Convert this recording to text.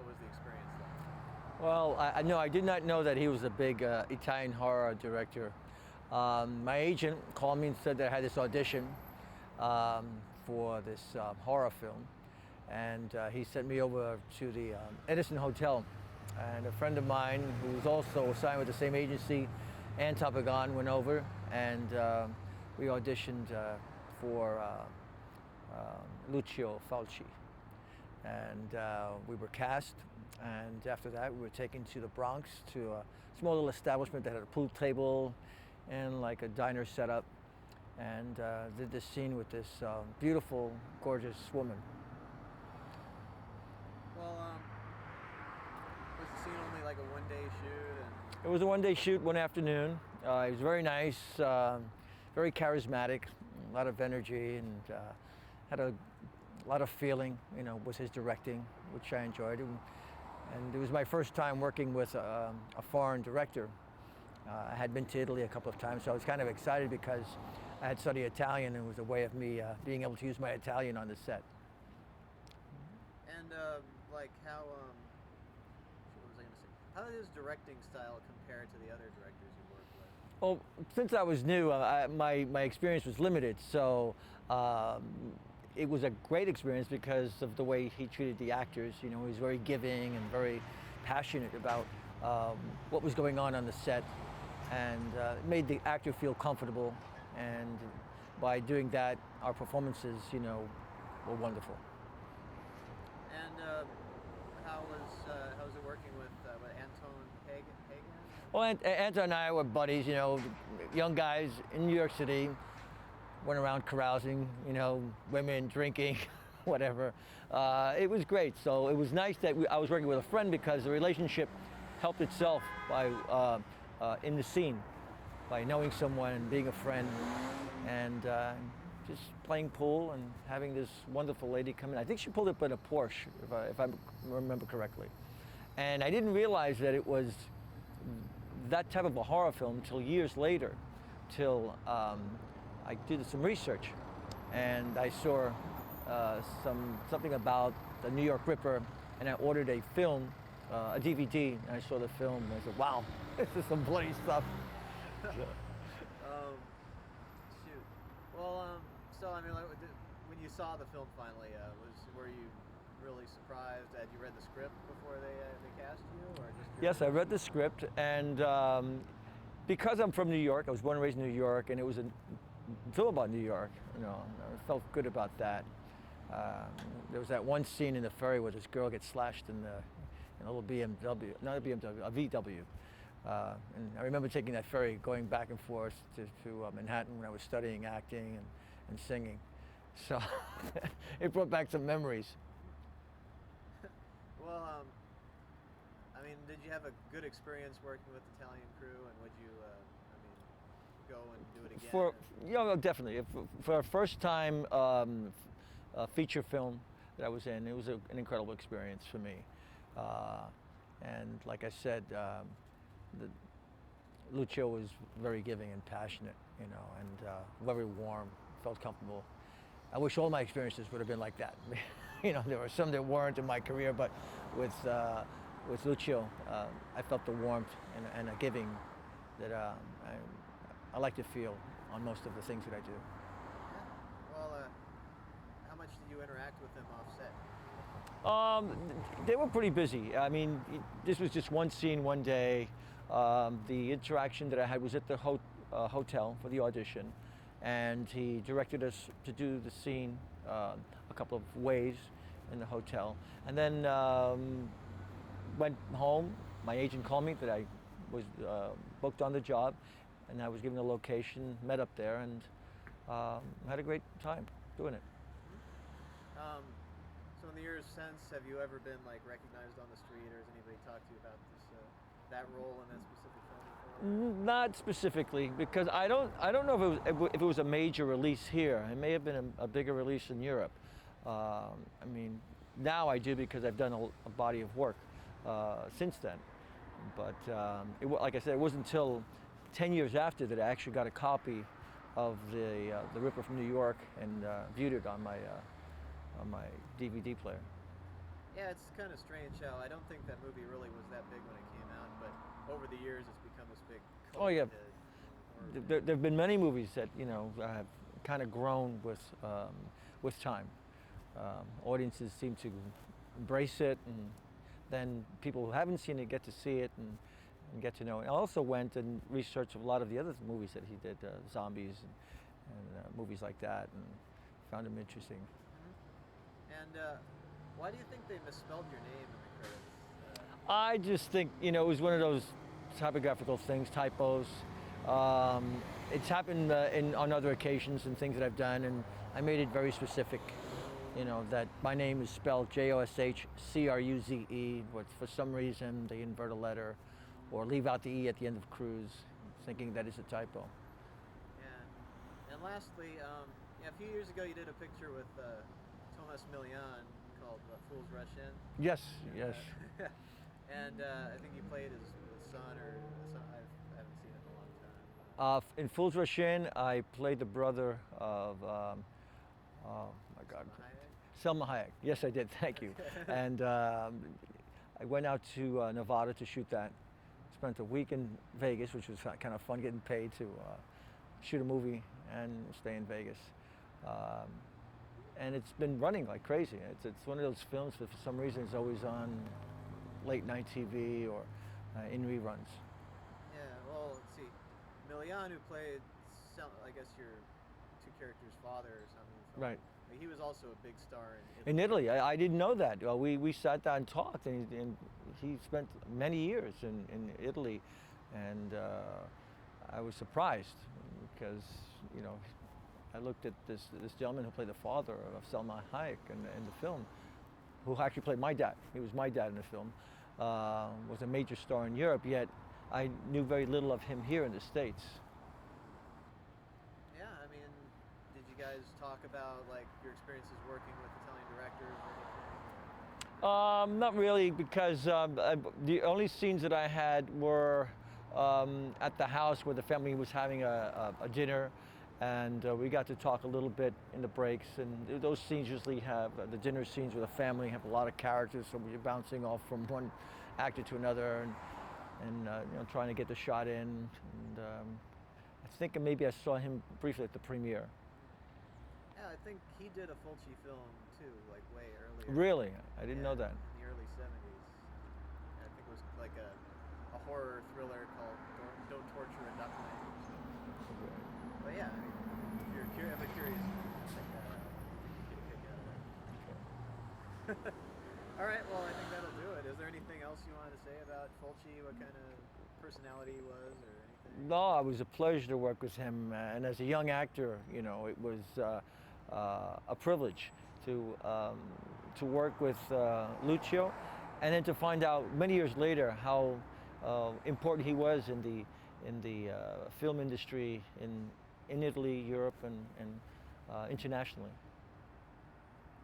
was the experience like? Well, I did not know that he was a big Italian horror director. My agent called me and said that I had this audition for this horror film, and he sent me over to the Edison Hotel. And a friend of mine who was also assigned with the same agency, Ann Topagon, went over, and we auditioned for Lucio Fulci. And we were cast, and after that we were taken to the Bronx to a small little establishment that had a pool table and like a diner setup, and did this scene with this beautiful, gorgeous woman. Well, was the scene only like a one-day shoot? And It was a one-day shoot, one afternoon. It was very nice, very charismatic, a lot of energy, and had a lot of feeling, with his directing, which I enjoyed. And it was my first time working with a foreign director. I had been to Italy a couple of times, so I was kind of excited because I had studied Italian, and it was a way of me being able to use my Italian on the set. And like how what was I going to say? How does his directing style compare to the other directors you worked with? Well, since I was new, my experience was limited, so it was a great experience because of the way he treated the actors. He was very giving and very passionate about what was going on the set, and it made the actor feel comfortable. And by doing that, our performances, were wonderful. And how was it working with Anton Hagen? Well, Anton and I were buddies, young guys in New York City, went around carousing, women, drinking, whatever. It was great. So it was nice that I was working with a friend, because the relationship helped itself by in the scene, by knowing someone and being a friend, and just playing pool and having this wonderful lady come in. I think she pulled up in a Porsche, if I remember correctly. And I didn't realize that it was that type of a horror film until years later, till I did some research, and I saw something about the New York Ripper, and I ordered a film, a DVD, and I saw the film, and I said, wow, this is some bloody stuff. Shoot. Well, so I mean, like, when you saw the film finally, were you really surprised? Had you read the script before they cast you, or just? Yes, I read the script, and because I'm from New York, I was born and raised in New York, and it was a film about New York. I felt good about that. There was that one scene in the ferry where this girl gets slashed in a little BMW, not a BMW, a VW. And I remember taking that ferry, going back and forth to Manhattan when I was studying acting and singing. So it brought back some memories. Well, I mean, did you have a good experience working with the Italian crew, and would you, go and do it again? Definitely. For a first time feature film that I was in, it was an incredible experience for me. And like I said, Lucio was very giving and passionate, and very warm, felt comfortable. I wish all my experiences would have been like that. There were some that weren't in my career, but with Lucio, I felt the warmth and a giving that I like to feel on most of the things that I do. Yeah. Well, how much did you interact with them off set? They were pretty busy. I mean, this was just one scene, one day. The interaction that I had was at the hotel for the audition, and he directed us to do the scene a couple of ways in the hotel. And then went home. My agent called me that I was booked on the job, and I was given the location, met up there, and had a great time doing it. So in the years since, have you ever been recognized on the street, or has anybody talked to you about this that role in that specific film? Not specifically, because I don't know if it was a major release here. It may have been a bigger release in Europe. I mean, now I do because I've done a body of work since then. But like I said, it wasn't until 10 years after that I actually got a copy of the Ripper from New York and viewed it on my DVD player. Yeah, it's kind of strange how I don't think that movie really was that big when it came out, but over the years it's become this big cult Oh yeah, hit, horror movie. there have been many movies that have kind of grown with time. Audiences seem to embrace it, and then people who haven't seen it get to see it and get to know it. I also went and researched a lot of the other movies that he did, zombies and movies like that, and found them interesting. And why do you think they misspelled your name in the credits? I just think, it was one of those typographical things, typos. It's happened on other occasions and things that I've done, and I made it very specific, that my name is spelled Joshcruze, but for some reason they invert a letter or leave out the E at the end of Cruze, thinking that is a typo. Yeah. And lastly, a few years ago you did a picture with Thomas Milian called Fools Rush In. Yes, yes. And I think you played his son or son. I haven't seen it in a long time. In Fools Rush In, I played the brother of, oh my God, Selma Hayek. Yes, I did. Thank you. And I went out to Nevada to shoot that. Spent a week in Vegas, which was kind of fun, getting paid to shoot a movie and stay in Vegas. And it's been running like crazy. It's one of those films that for some reason is always on late night TV or in reruns. Yeah, well, let's see. Milian, who played, I guess, your two characters' father or something. Right. He was also a big star in Italy. I didn't know that. We sat down and talked, and he spent many years in Italy, and I was surprised because I looked at this gentleman who played the father of Selma Hayek in the film, who actually played my dad. He was my dad in the film. Was a major star in Europe, yet I knew very little of him here in the States. Yeah, I mean, did you guys talk about like your experiences working with Italian directors or anything? Not really, because the only scenes that I had were at the house where the family was having a dinner, and we got to talk a little bit in the breaks. And those scenes usually have the dinner scenes with the family have a lot of characters, so we're bouncing off from one actor to another, and trying to get the shot in. And I think maybe I saw him briefly at the premiere. Yeah, I think he did a Fulci film too, like way earlier. Really? I didn't know that. In the early 70s. I think it was like a horror thriller called Don't Torture a Duckling. But yeah, I mean, if you're ever curious, check that out. Get a kick out of that. Okay. All right, well, I think that'll do it. Is there anything else you wanted to say about Fulci? What kind of personality he was or anything? No, it was a pleasure to work with him. And as a young actor, it was a privilege to work with Lucio, and then to find out many years later how important he was in the film industry in Italy, Europe, and internationally.